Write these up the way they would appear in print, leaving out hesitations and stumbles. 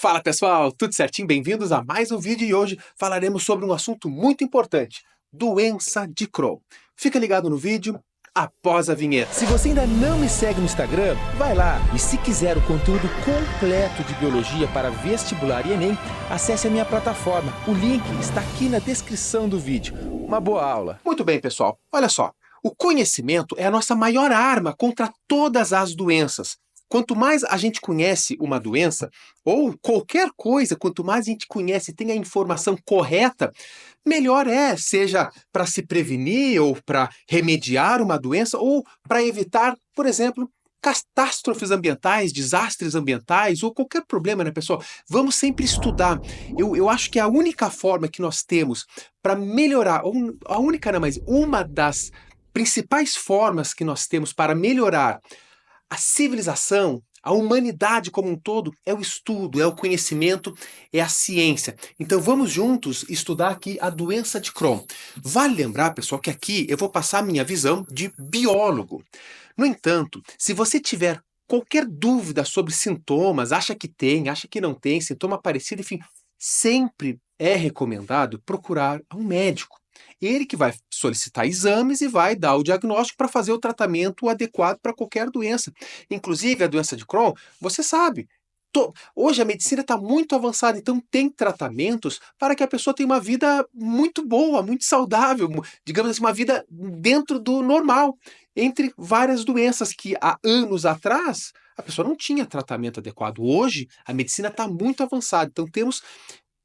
Fala pessoal, tudo certinho? Bem-vindos a mais um vídeo e hoje falaremos sobre um assunto muito importante, doença de Crohn. Fica ligado no vídeo após a vinheta. Se você ainda não me segue no Instagram, vai lá. E se quiser o conteúdo completo de biologia para vestibular e Enem, acesse a minha plataforma. O link está aqui na descrição do vídeo. Uma boa aula. Muito bem, pessoal. Olha só, o conhecimento é a nossa maior arma contra todas as doenças. Quanto mais a gente conhece uma doença, ou qualquer coisa, quanto mais a gente conhece e tem a informação correta, melhor é, seja para se prevenir, ou para remediar uma doença, ou para evitar, por exemplo, catástrofes ambientais, desastres ambientais, ou qualquer problema, né, pessoal? Vamos sempre estudar. Eu acho que a única forma que nós temos para melhorar, ou a única não, mas uma das principais formas que nós temos para melhorar a civilização, a humanidade como um todo, é o estudo, é o conhecimento, é a ciência. Então vamos juntos estudar aqui a doença de Crohn. Vale lembrar, pessoal, que aqui eu vou passar a minha visão de biólogo. No entanto, se você tiver qualquer dúvida sobre sintomas, acha que tem, acha que não tem, sintoma parecido, enfim, sempre é recomendado procurar um médico. Ele que vai solicitar exames e vai dar o diagnóstico para fazer o tratamento adequado para qualquer doença. Inclusive, a doença de Crohn, você sabe, hoje a medicina está muito avançada, então tem tratamentos para que a pessoa tenha uma vida muito boa, muito saudável, digamos assim, uma vida dentro do normal, entre várias doenças que há anos atrás a pessoa não tinha tratamento adequado. Hoje a medicina está muito avançada, então temos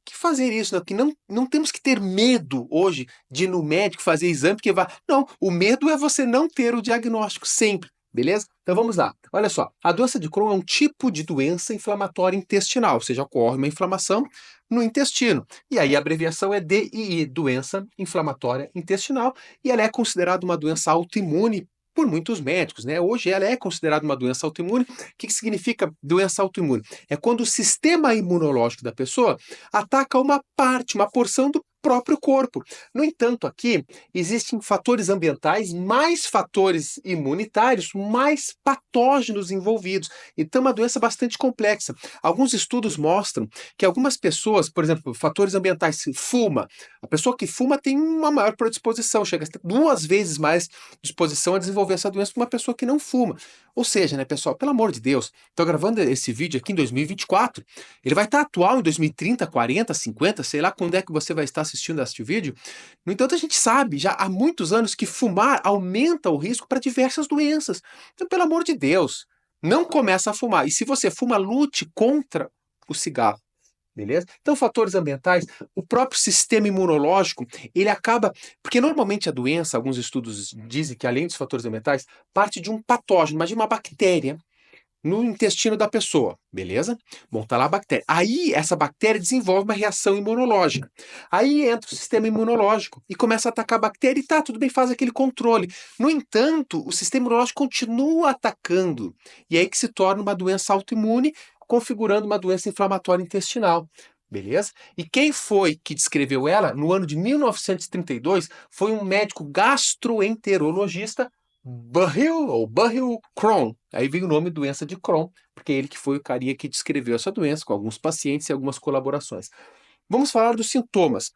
que fazer isso, né? Que não temos que ter medo hoje de ir no médico fazer exame, porque vai. Não, o medo é você não ter o diagnóstico sempre, beleza? Então vamos lá. Olha só, a doença de Crohn é um tipo de doença inflamatória intestinal, ou seja, ocorre uma inflamação no intestino. E aí a abreviação é DII, doença inflamatória intestinal, e ela é considerada uma doença autoimune por muitos médicos, né? Hoje ela é considerada uma doença autoimune. O que significa doença autoimune? É quando o sistema imunológico da pessoa ataca uma parte, uma porção do próprio corpo. No entanto, aqui existem fatores ambientais, mais fatores imunitários, mais patógenos envolvidos. Então, é uma doença bastante complexa. Alguns estudos mostram que algumas pessoas, por exemplo, fatores ambientais, fuma. A pessoa que fuma tem uma maior predisposição, chega a ter 2 vezes mais disposição a desenvolver essa doença que uma pessoa que não fuma. Ou seja, né, pessoal, pelo amor de Deus, estou gravando esse vídeo aqui em 2024, ele vai estar atual em 2030, 40, 50, sei lá quando é que você vai estar assistindo este vídeo. No entanto, a gente sabe já há muitos anos que fumar aumenta o risco para diversas doenças. Então, pelo amor de Deus, não começa a fumar. E se você fuma, lute contra o cigarro. Beleza? Então, fatores ambientais, o próprio sistema imunológico, ele acaba. Porque normalmente a doença, alguns estudos dizem que além dos fatores ambientais, parte de um patógeno, mas de uma bactéria no intestino da pessoa, beleza? Bom, tá lá a bactéria. Aí essa bactéria desenvolve uma reação imunológica. Aí entra o sistema imunológico e começa a atacar a bactéria e tá, tudo bem, faz aquele controle. No entanto, o sistema imunológico continua atacando. E é aí que se torna uma doença autoimune, configurando uma doença inflamatória intestinal. Beleza? E quem foi que descreveu ela? No ano de 1932, foi um médico gastroenterologista, Burrill Crohn. Aí vem o nome doença de Crohn, porque ele que foi o carinha que descreveu essa doença, com alguns pacientes e algumas colaborações. Vamos falar dos sintomas.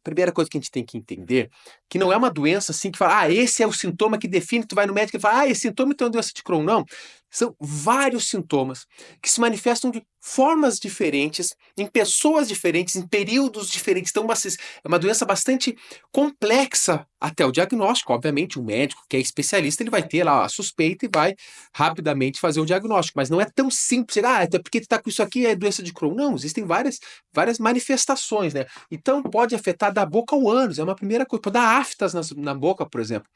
Primeira coisa que a gente tem que entender, que não é uma doença assim que fala, esse é o sintoma que define, tu vai no médico e fala, esse sintoma então é doença de Crohn. Não, são vários sintomas que se manifestam de formas diferentes, em pessoas diferentes, em períodos diferentes. Então, é uma doença bastante complexa até o diagnóstico. Obviamente, o médico que é especialista, ele vai ter lá a suspeita e vai rapidamente fazer o diagnóstico, mas não é tão simples, até porque tu está com isso aqui, é doença de Crohn. Não, existem várias manifestações, né? Então, pode afetar da boca ao ânus, é uma primeira coisa. Pode dar aftas na boca, por exemplo.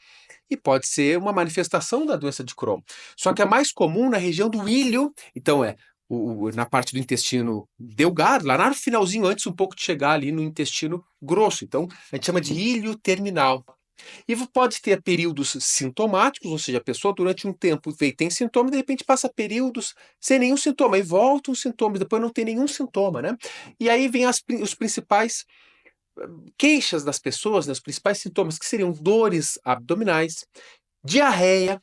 E pode ser uma manifestação da doença de Crohn. Só que é mais comum na região do ilho, então na parte do intestino delgado, lá no finalzinho, antes um pouco de chegar ali no intestino grosso. Então, a gente chama de ilho terminal. E pode ter períodos sintomáticos, ou seja, a pessoa durante um tempo tem sintomas, de repente passa períodos sem nenhum sintoma, e voltam os sintomas, depois não tem nenhum sintoma, né? E aí vem os principais queixas das pessoas, né, os principais sintomas, que seriam dores abdominais, diarreia,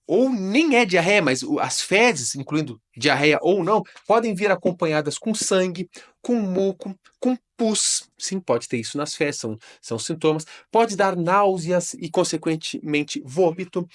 ou nem é diarreia, mas as fezes, incluindo diarreia ou não, podem vir acompanhadas com sangue, com muco, com pus. Sim, pode ter isso nas fezes, são sintomas. Pode dar náuseas e, consequentemente, vômito.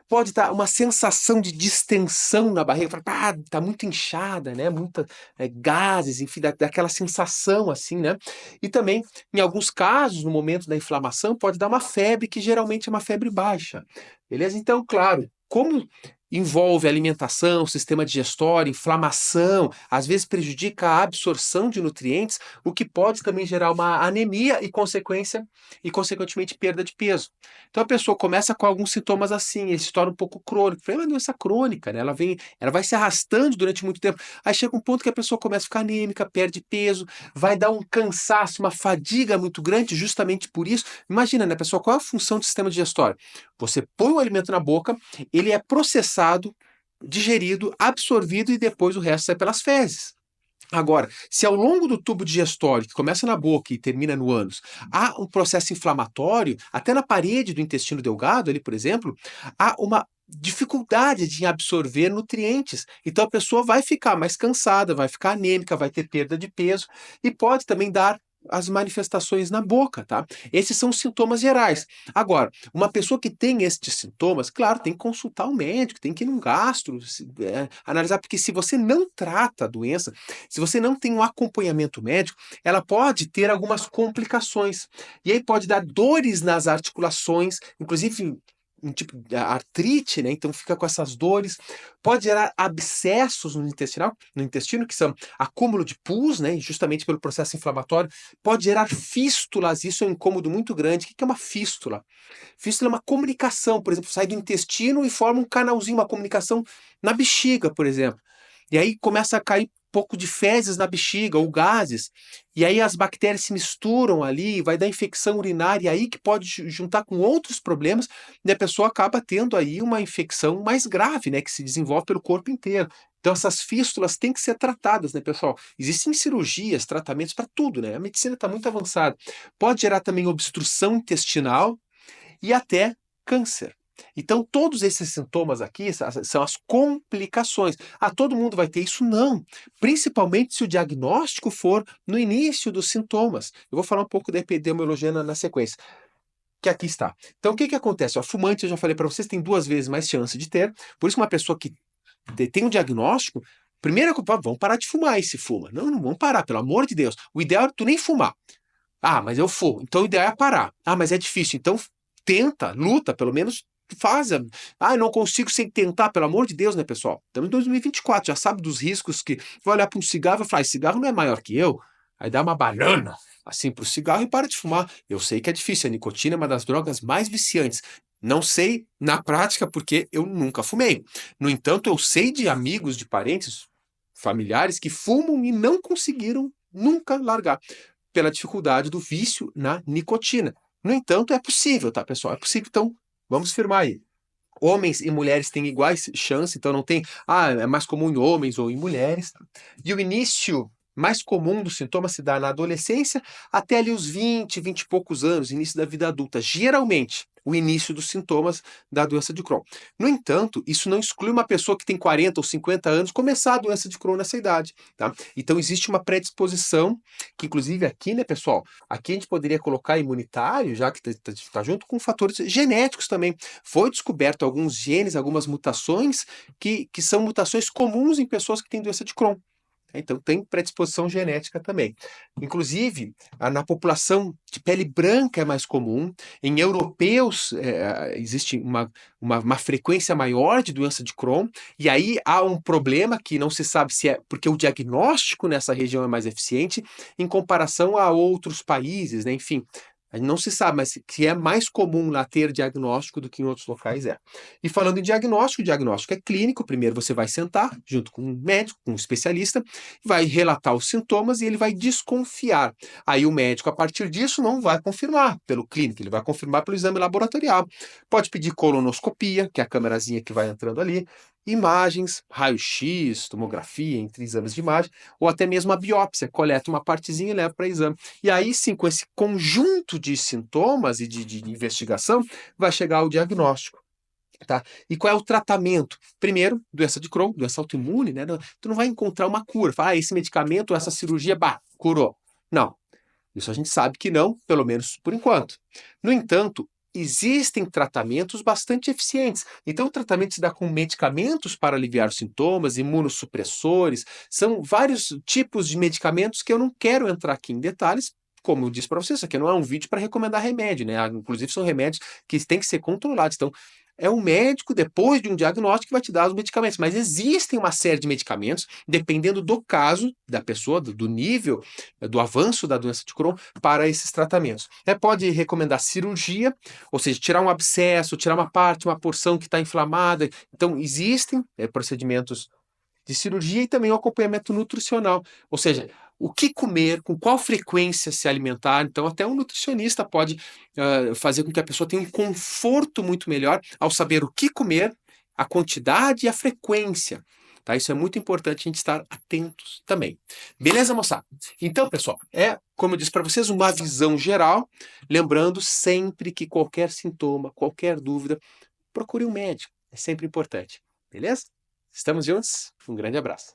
Pode dar uma sensação de distensão na barriga, fala, tá muito inchada, né? Muita gases, enfim, dá aquela sensação assim, né? E também, em alguns casos, no momento da inflamação, pode dar uma febre, que geralmente é uma febre baixa. Beleza? Então, claro, como envolve alimentação, sistema digestório, inflamação, às vezes prejudica a absorção de nutrientes, o que pode também gerar uma anemia e consequentemente perda de peso. Então a pessoa começa com alguns sintomas assim, ele se torna um pouco crônico. É uma doença crônica, né? Ela vai se arrastando durante muito tempo. Aí chega um ponto que a pessoa começa a ficar anêmica, perde peso, vai dar um cansaço, uma fadiga muito grande, justamente por isso. Imagina, né, pessoal, qual é a função do sistema digestório? Você põe o alimento na boca, ele é processado, digerido, absorvido e depois o resto sai pelas fezes. Agora, se ao longo do tubo digestório, que começa na boca e termina no ânus, há um processo inflamatório, até na parede do intestino delgado, ali, por exemplo, há uma dificuldade de absorver nutrientes. Então a pessoa vai ficar mais cansada, vai ficar anêmica, vai ter perda de peso e pode também dar as manifestações na boca, tá? Esses são os sintomas gerais. Agora, uma pessoa que tem estes sintomas, claro, tem que consultar o médico, tem que ir num gastro, analisar, porque se você não trata a doença, se você não tem um acompanhamento médico, ela pode ter algumas complicações. E aí pode dar dores nas articulações, inclusive um tipo de artrite, né? Então fica com essas dores. Pode gerar abscessos no intestino, que são acúmulo de pus, né? Justamente pelo processo inflamatório. Pode gerar fístulas, isso é um incômodo muito grande. O que é uma fístula? Fístula é uma comunicação, por exemplo, sai do intestino e forma um canalzinho, uma comunicação na bexiga, por exemplo. E aí começa a cair pouco de fezes na bexiga ou gases, e aí as bactérias se misturam ali, vai dar infecção urinária, aí que pode juntar com outros problemas, e a pessoa acaba tendo aí uma infecção mais grave, né, que se desenvolve pelo corpo inteiro. Então essas fístulas têm que ser tratadas, né, pessoal? Existem cirurgias, tratamentos para tudo, né? A medicina está muito avançada. Pode gerar também obstrução intestinal e até câncer. Então, todos esses sintomas aqui são as complicações. Todo mundo vai ter isso? Não. Principalmente se o diagnóstico for no início dos sintomas. Eu vou falar um pouco da epidemiologia na sequência, que aqui está. Então, o que acontece? O fumante, eu já falei para vocês, tem 2 vezes mais chance de ter. Por isso, uma pessoa que tem um diagnóstico, primeiro, vamos parar de fumar aí se fuma. Não, não vamos parar, pelo amor de Deus. O ideal é tu nem fumar. Mas eu fumo. Então, o ideal é parar. Mas é difícil. Então, tenta, luta, pelo menos faz. Eu não consigo sem tentar, pelo amor de Deus, né, pessoal? Estamos em 2024, já sabe dos riscos que vai olhar para um cigarro e vai falar, esse cigarro não é maior que eu. Aí dá uma banana, assim, para o cigarro e para de fumar. Eu sei que é difícil, a nicotina é uma das drogas mais viciantes. Não sei na prática, porque eu nunca fumei. No entanto, eu sei de amigos, de parentes, familiares que fumam e não conseguiram nunca largar, pela dificuldade do vício na nicotina. No entanto, é possível, tá, pessoal? É possível, então vamos firmar aí. Homens e mulheres têm iguais chances, então não tem, é mais comum em homens ou em mulheres. E o início mais comum dos sintomas se dá na adolescência até ali os 20 e poucos anos, início da vida adulta. Geralmente, o início dos sintomas da doença de Crohn. No entanto, isso não exclui uma pessoa que tem 40 ou 50 anos começar a doença de Crohn nessa idade, tá? Então existe uma predisposição, que inclusive aqui, né, pessoal, aqui a gente poderia colocar imunitário, já que está junto com fatores genéticos também. Foi descoberto alguns genes, algumas mutações que são mutações comuns em pessoas que têm doença de Crohn. Então, tem predisposição genética também. Inclusive, na população de pele branca é mais comum. Em europeus, existe uma frequência maior de doença de Crohn. E aí há um problema que não se sabe se é porque o diagnóstico nessa região é mais eficiente em comparação a outros países, né? Enfim, não se sabe, mas que é mais comum lá ter diagnóstico do que em outros locais é. E falando em diagnóstico, o diagnóstico é clínico. Primeiro você vai sentar junto com um médico, com um especialista, vai relatar os sintomas e ele vai desconfiar. Aí o médico, a partir disso, não vai confirmar pelo clínico, ele vai confirmar pelo exame laboratorial. Pode pedir colonoscopia, que é a câmerazinha que vai entrando ali, imagens, raio-x, tomografia, entre exames de imagem, ou até mesmo a biópsia, coleta uma partezinha e leva para exame. E aí sim, com esse conjunto de sintomas e de investigação, vai chegar ao diagnóstico. Tá? E qual é o tratamento? Primeiro, doença de Crohn, doença autoimune, né? Tu não vai encontrar uma cura. Fala, esse medicamento, essa cirurgia, bah, curou. Não. Isso a gente sabe que não, pelo menos por enquanto. No entanto, existem tratamentos bastante eficientes. Então, o tratamento se dá com medicamentos para aliviar os sintomas, imunossupressores, são vários tipos de medicamentos que eu não quero entrar aqui em detalhes. Como eu disse para vocês, isso aqui não é um vídeo para recomendar remédio, né? Inclusive, são remédios que têm que ser controlados. Então, é o médico, depois de um diagnóstico, que vai te dar os medicamentos. Mas existem uma série de medicamentos, dependendo do caso da pessoa, do nível, do avanço da doença de Crohn, para esses tratamentos. Pode recomendar cirurgia, ou seja, tirar um abscesso, tirar uma parte, uma porção que está inflamada. Então, existem procedimentos de cirurgia e também o acompanhamento nutricional, ou seja, o que comer, com qual frequência se alimentar. Então, até um nutricionista pode fazer com que a pessoa tenha um conforto muito melhor ao saber o que comer, a quantidade e a frequência. Tá? Isso é muito importante a gente estar atentos também. Beleza, moçada? Então, pessoal, como eu disse para vocês, uma visão geral, lembrando sempre que qualquer sintoma, qualquer dúvida, procure um médico. É sempre importante. Beleza? Estamos juntos? Um grande abraço.